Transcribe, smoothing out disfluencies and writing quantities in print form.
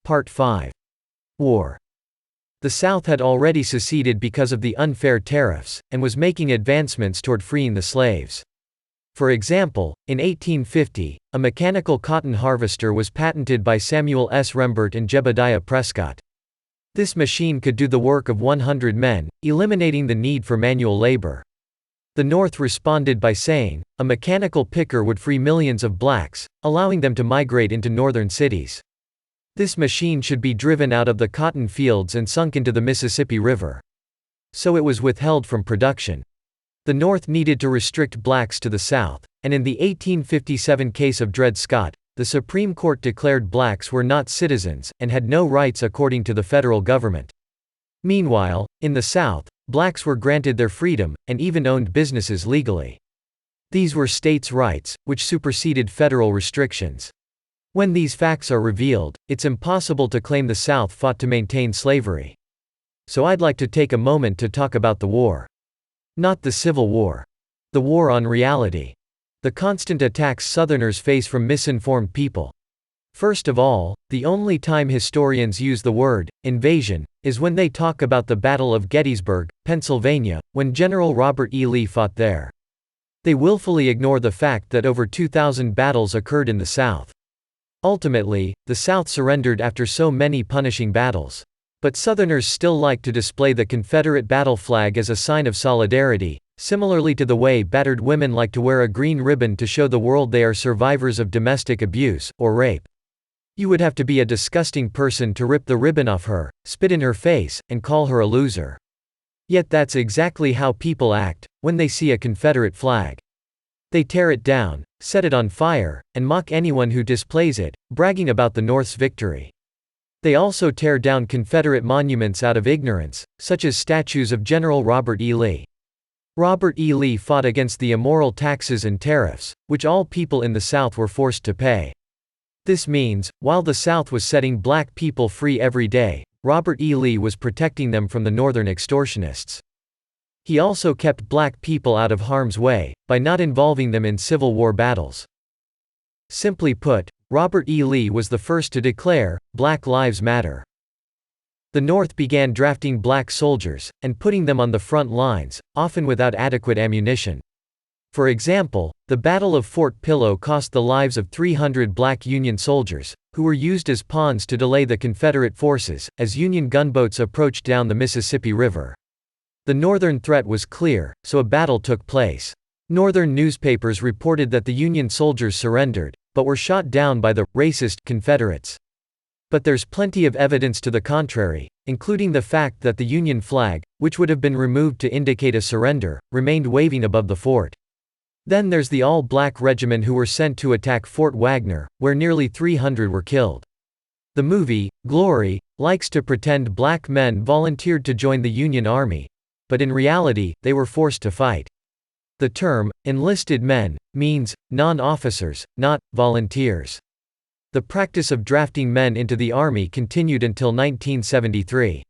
Part 5. War. The South had already seceded because of the unfair tariffs, and was making advancements toward freeing the slaves. For example, in 1850, a mechanical cotton harvester was patented by Samuel S. Rembert and Jebediah Prescott. This machine could do the work of 100 men, eliminating the need for manual labor. The North responded by saying, a mechanical picker would free millions of blacks, allowing them to migrate into northern cities. This machine should be driven out of the cotton fields and sunk into the Mississippi River. So it was withheld from production. The North needed to restrict blacks to the South, and in the 1857 case of Dred Scott, the Supreme Court declared blacks were not citizens, and had no rights according to the federal government. Meanwhile, in the South, blacks were granted their freedom, and even owned businesses legally. These were states' rights, which superseded federal restrictions. When these facts are revealed, it's impossible to claim the South fought to maintain slavery. So I'd like to take a moment to talk about the war. Not the Civil War. The war on reality. The constant attacks Southerners face from misinformed people. First of all, the only time historians use the word invasion is when they talk about the Battle of Gettysburg, Pennsylvania, when General Robert E. Lee fought there. They willfully ignore the fact that over 2,000 battles occurred in the South. Ultimately, the South surrendered after so many punishing battles. But Southerners still like to display the Confederate battle flag as a sign of solidarity, similarly to the way battered women like to wear a green ribbon to show the world they are survivors of domestic abuse or rape. You would have to be a disgusting person to rip the ribbon off her, spit in her face, and call her a loser. Yet that's exactly how people act when they see a Confederate flag. They tear it down, set it on fire, and mock anyone who displays it, bragging about the North's victory. They also tear down Confederate monuments out of ignorance, such as statues of General Robert E. Lee. Robert E. Lee fought against the immoral taxes and tariffs, which all people in the South were forced to pay. This means, while the South was setting black people free every day, Robert E. Lee was protecting them from the Northern extortionists. He also kept black people out of harm's way, by not involving them in Civil War battles. Simply put, Robert E. Lee was the first to declare, "Black Lives Matter." The North began drafting black soldiers, and putting them on the front lines, often without adequate ammunition. For example, the Battle of Fort Pillow cost the lives of 300 black Union soldiers, who were used as pawns to delay the Confederate forces, as Union gunboats approached down the Mississippi River. The Northern threat was clear, so a battle took place. Northern newspapers reported that the Union soldiers surrendered, but were shot down by the racist Confederates. But there's plenty of evidence to the contrary, including the fact that the Union flag, which would have been removed to indicate a surrender, remained waving above the fort. Then there's the all-black regiment who were sent to attack Fort Wagner, where nearly 300 were killed. The movie, Glory, likes to pretend black men volunteered to join the Union Army, but in reality, they were forced to fight. The term, enlisted men, means non-officers, not volunteers. The practice of drafting men into the Army continued until 1973.